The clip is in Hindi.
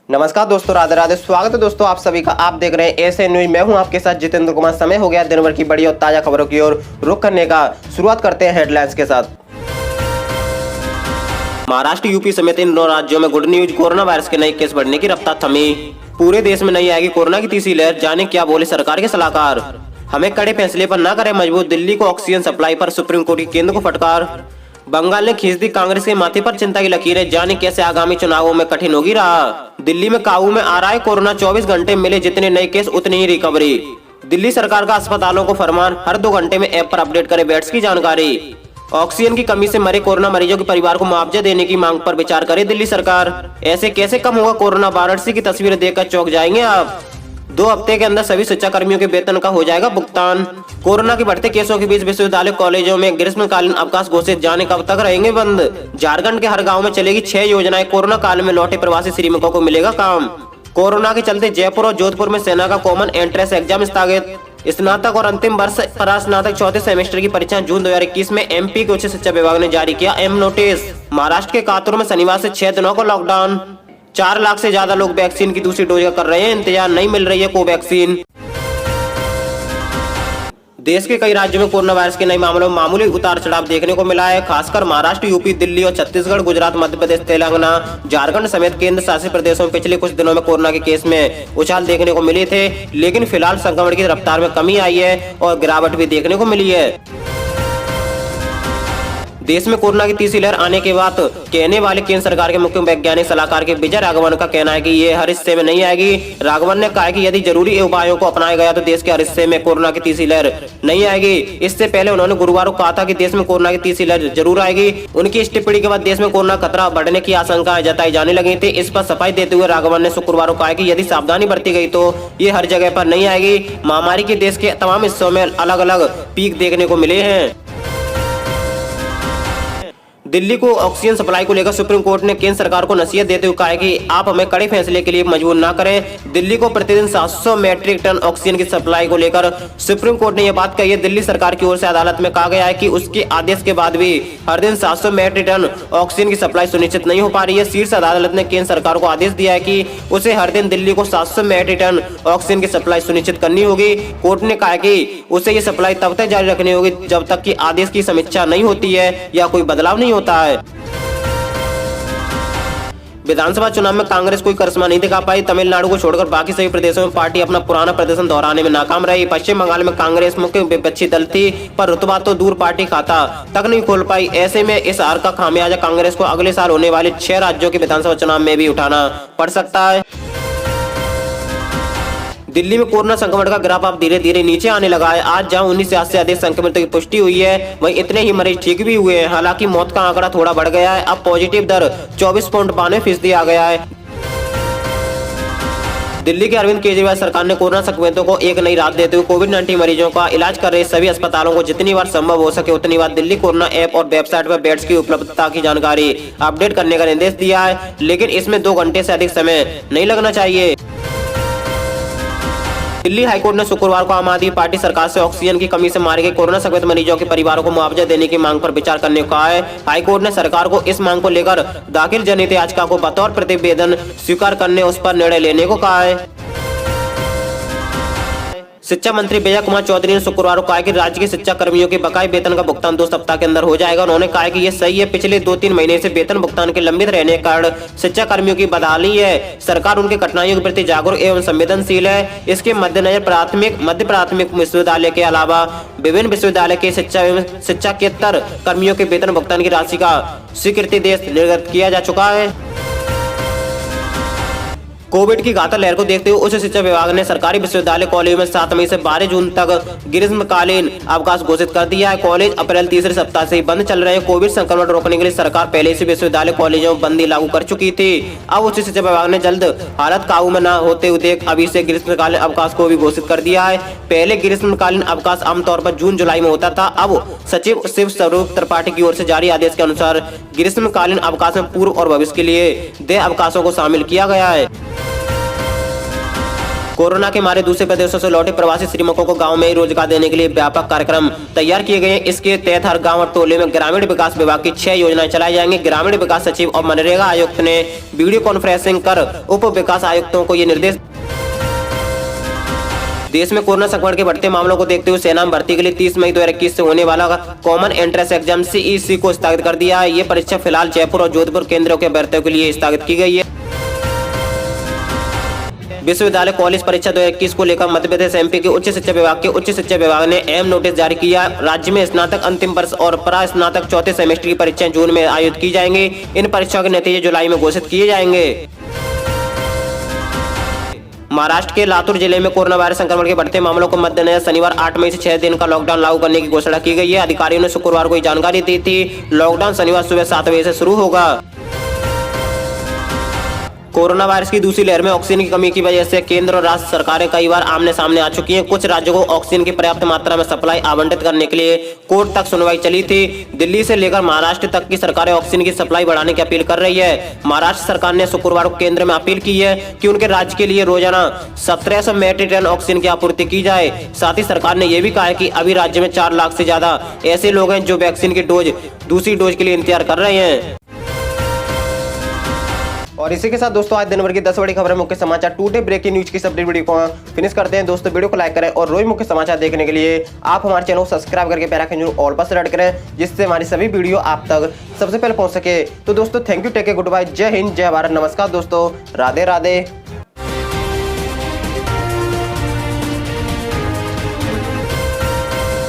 नमस्कार दोस्तों, राधे राधे। स्वागत है दोस्तों आप सभी का। आप देख रहे हैं एएसएन न्यूज। मैं हूं आपके साथ जितेंद्र कुमार। समय हो गया दिन भर की बड़ी और ताजा खबरों की ओर रुख करने का। शुरुआत करते हैं हेडलाइंस के साथ। महाराष्ट्र, यूपी समेत इन 9 राज्यों में गुड न्यूज। कोरोना वायरस के नए केस बढ़ने की रफ्तार थमी। पूरे देश में नहीं आएगी कोरोना की तीसरी लहर। जाने क्या बोले सरकार के सलाहकार। हमें कड़े फैसले पर न करें मजबूर। दिल्ली को ऑक्सीजन सप्लाई पर सुप्रीम कोर्ट की केंद्र को फटकार। बंगाल ने खींच दी कांग्रेस के माथे पर चिंता की लकीरें। जाने कैसे आगामी चुनावों में कठिन होगी राह। दिल्ली में काबू में आ रहा है कोरोना। 24 घंटे मिले जितने नए केस उतनी ही रिकवरी। दिल्ली सरकार का अस्पतालों को फरमान, हर 2 घंटे में ऐप पर अपडेट करें बेड्स की जानकारी। ऑक्सीजन की कमी से मरे कोरोना मरीजों के परिवार को मुआवजा देने की मांग पर विचार करे दिल्ली सरकार। ऐसे कैसे कम होगा कोरोना। वाराणसी की तस्वीरें देखकर चौंक जाएंगे आप। 2 हफ्ते के अंदर सभी शिक्षा कर्मियों के वेतन का हो जाएगा भुगतान। कोरोना के बढ़ते केसों के बीच विश्वविद्यालय कॉलेजों में ग्रीष्मकालीन अवकाश घोषित। जाने कब तक रहेंगे बंद। झारखंड के हर गांव में चलेगी 6 योजनाएं। कोरोना काल में लौटे प्रवासी श्रमिकों को मिलेगा काम। कोरोना के चलते जयपुर और जोधपुर में सेना का कॉमन एंट्रेंस एग्जाम स्थगित। स्नातक और अंतिम वर्ष परास्नातक चौथे सेमेस्टर की परीक्षा जून 2021 में एमपी के उच्च शिक्षा विभाग ने जारी किया अहम नोटिस। महाराष्ट्र के कातुर में शनिवार से 6 दिनों का लॉकडाउन। 4 लाख से ज्यादा लोग वैक्सीन की दूसरी डोज का कर रहे हैं इंतजार। नहीं मिल रही है कोवैक्सीन। देश के कई राज्यों में कोरोना वायरस के नए मामलों में मामूली उतार चढ़ाव देखने को मिला है। खासकर महाराष्ट्र, यूपी, दिल्ली और छत्तीसगढ़, गुजरात, मध्य प्रदेश, तेलंगाना, झारखंड समेत केंद्र शासित प्रदेशों में पिछले कुछ दिनों में कोरोना के केस में उछाल देखने को मिले थे। लेकिन फिलहाल संक्रमण की रफ्तार में कमी आई है और गिरावट भी देखने को मिली है। देश में कोरोना की तीसरी लहर आने के बाद कहने वाले केंद्र सरकार के मुख्य वैज्ञानिक सलाहकार के विजय राघवन का कहना है कि ये हर हिस्से में नहीं आएगी। राघवन ने कहा कि यदि जरूरी उपायों को अपनाया गया तो देश के हर हिस्से में कोरोना की तीसरी लहर नहीं आएगी। इससे पहले उन्होंने गुरुवार को कहा था कि देश में कोरोना की तीसरी लहर जरूर आएगी। उनकी इस टिप्पणी के बाद देश में कोरोना खतरा बढ़ने की आशंका जताई जाने लगी थी। इस पर सफाई देते हुए राघवन ने शुक्रवार को कहा कि यदि सावधानी बरती गई तो ये हर जगह पर नहीं आएगी। महामारी के देश के तमाम हिस्सों में अलग अलग पीक देखने को मिले हैं। दिल्ली को ऑक्सीजन सप्लाई को लेकर सुप्रीम कोर्ट ने केंद्र सरकार को नसीहत देते हुए कहा है कि आप हमें कड़े फैसले के लिए मजबूर ना करें। दिल्ली को प्रतिदिन 700 मैट्रिक टन ऑक्सीजन की सप्लाई को लेकर सुप्रीम कोर्ट ने यह बात कही है। दिल्ली सरकार की ओर से अदालत में कहा गया है कि उसके आदेश के बाद भी हर दिन 700 मैट्रिक टन ऑक्सीजन की सप्लाई सुनिश्चित नहीं हो पा रही है। शीर्ष अदालत ने केंद्र सरकार को आदेश दिया है कि उसे हर दिन दिल्ली को 700 मैट्रिक टन ऑक्सीजन की सप्लाई सुनिश्चित करनी होगी। कोर्ट ने कहा कि उसे ये सप्लाई तब तक जारी रखनी होगी जब तक कि आदेश की समीक्षा नहीं होती है या कोई बदलाव नहीं होता है। विधानसभा चुनाव में कांग्रेस कोई करिश्मा नहीं दिखा पाई। तमिलनाडु को छोड़कर बाकी सभी प्रदेशों में पार्टी अपना पुराना प्रदर्शन दोहराने में नाकाम रही। पश्चिम बंगाल में कांग्रेस मुख्य विपक्षी दल थी, पर रुतबा तो दूर पार्टी खाता तक नहीं खोल पाई। ऐसे में इस हार का खामियाजा कांग्रेस को अगले साल होने वाले 6 राज्यों के विधानसभा चुनाव में भी उठाना पड़ सकता है। दिल्ली में कोरोना संक्रमण का ग्राफ अब धीरे धीरे नीचे आने लगा है। आज जहां 19 से अधिक संक्रमितों की पुष्टि हुई है, वहीं इतने ही मरीज ठीक भी हुए हैं। हालांकि मौत का आंकड़ा थोड़ा बढ़ गया है। अब पॉजिटिव दर 24.92% आ गया है। दिल्ली के अरविंद केजरीवाल सरकार ने कोरोना संक्रमितों को एक नई राहत देते हुए कोविड-19 मरीजों का इलाज कर रहे सभी अस्पतालों को जितनी बार संभव हो सके उतनी बार दिल्ली कोरोना ऐप और वेबसाइट पर बेड्स की उपलब्धता की जानकारी अपडेट करने का निर्देश दिया है। लेकिन इसमें 2 घंटे से अधिक समय नहीं लगना चाहिए। दिल्ली हाईकोर्ट ने शुक्रवार को आम आदमी पार्टी सरकार से ऑक्सीजन की कमी से मारे गए कोरोना संक्रमित मरीजों के परिवारों को मुआवजा देने की मांग पर विचार करने को कहा है। हाईकोर्ट ने सरकार को इस मांग को लेकर दाखिल जनहित याचिका को बतौर प्रतिवेदन स्वीकार करने उस पर निर्णय लेने को कहा है। शिक्षा मंत्री विजय कुमार चौधरी ने शुक्रवार को कहा कि राज्य के शिक्षा कर्मियों के बकाये वेतन का भुगतान 2 सप्ताह के अंदर हो जाएगा। उन्होंने कहा कि यह सही है। पिछले 2-3 महीने से वेतन भुगतान के लंबित रहने के कारण शिक्षा कर्मियों की बदहाली है। सरकार उनके कठिनाइयों के प्रति जागरूक एवं संवेदनशील है। इसके मद्देनजर प्राथमिक, मध्य प्राथमिक विश्वविद्यालय के अलावा विभिन्न विश्वविद्यालय के शिक्षाकेतर कर्मियों के वेतन भुगतान की राशि का स्वीकृति देश निर्गत किया जा चुका है। कोविड की घातक लहर को देखते हुए उच्च शिक्षा विभाग ने सरकारी विश्वविद्यालय कॉलेज में 7 मई से 12 जून तक ग्रीष्मकालीन अवकाश घोषित कर दिया है। कॉलेज अप्रैल तीसरे सप्ताह से ही बंद चल रहे हैं। कोविड संक्रमण रोकने के लिए सरकार पहले से विश्वविद्यालय कॉलेजों में बंदी लागू कर चुकी थी। अब उच्च शिक्षा विभाग ने जल्द हालत काबू में न होते हुए अभी से ग्रीष्मकालीन अवकाश को भी घोषित कर दिया है। पहले ग्रीष्मकालीन अवकाश आमतौर पर जून जुलाई में होता था। अब सचिव शिव स्वरूप त्रिपाठी की ओर से जारी आदेश के अनुसार ग्रीष्मकालीन अवकाश में पूर्व और भविष्य के लिए देय अवकाशों को शामिल किया गया है। कोरोना के मारे दूसरे प्रदेशों से लौटे प्रवासी श्रमिकों को गांव में ही रोजगार देने के लिए व्यापक कार्यक्रम तैयार किए गए हैं। इसके तहत हर गांव और टोले में ग्रामीण विकास विभाग की 6 योजनाएं चलाई जाएंगी। ग्रामीण विकास सचिव और मनरेगा आयुक्त ने वीडियो कॉन्फ्रेंसिंग कर उप विकास आयुक्तों को ये निर्देश। देश में कोरोना संक्रमण के बढ़ते मामलों को देखते हुए सेना में भर्ती के लिए 30 मई 2021 से होने वाला कॉमन एंट्रेंस एग्जाम CEC को स्थगित कर दिया है। ये परीक्षा फिलहाल जयपुर और जोधपुर केंद्रों के अभ्यर्थियों के लिए स्थगित की गई है। विश्वविद्यालय कॉलेज परीक्षा 2021 को लेकर मध्य प्रदेश MP के उच्च शिक्षा विभाग ने अहम नोटिस जारी किया। राज्य में स्नातक अंतिम वर्ष और परास्नातक चौथे सेमेस्टर की परीक्षाएं जून में आयोजित की जाएंगी। इन परीक्षाओं के नतीजे जुलाई में घोषित किए जाएंगे। महाराष्ट्र के लातूर जिले में कोरोना वायरस संक्रमण के बढ़ते मामलों को मद्देनजर शनिवार 8 मई से 6 दिन का लॉकडाउन लागू करने की घोषणा की गई है। अधिकारियों ने शुक्रवार को ये जानकारी दी थी। लॉकडाउन शनिवार सुबह 7 बजे से शुरू होगा। कोरोना वायरस की दूसरी लहर में ऑक्सीजन की कमी की वजह से केंद्र और राज्य सरकारें कई बार आमने सामने आ चुकी हैं। कुछ राज्यों को ऑक्सीजन की पर्याप्त मात्रा में सप्लाई आवंटित करने के लिए कोर्ट तक सुनवाई चली थी। दिल्ली से लेकर महाराष्ट्र तक की सरकारें ऑक्सीजन की सप्लाई बढ़ाने की अपील कर रही है। महाराष्ट्र सरकार ने शुक्रवार को केंद्र में अपील की है कि उनके राज्य के लिए रोजाना 1700 मेट्रिक टन ऑक्सीजन की आपूर्ति की जाए। साथ ही सरकार ने यह भी कहा है कि अभी राज्य में 4 लाख से ज्यादा ऐसे लोग हैं जो वैक्सीन की दूसरी डोज के लिए इंतजार कर रहे हैं। और इसी के साथ दोस्तों आज दिन भर की 10 बड़ी खबरें, मुख्य समाचार, टुडे ब्रेकिंग न्यूज की अपडेट वीडियो को फिनिश करते हैं। दोस्तों वीडियो को लाइक करें और रोज मुख्य समाचार देखने के लिए आप हमारे चैनल को सब्सक्राइब करके बेल आइकन ऑल पर सेलेक्ट करें, जिससे हमारी सभी वीडियो आप तक सबसे पहले पहुंच सके। तो दोस्तों thank you, take care, goodbye, जय हिंद, जय भारत, नमस्कार दोस्तों, राधे राधे।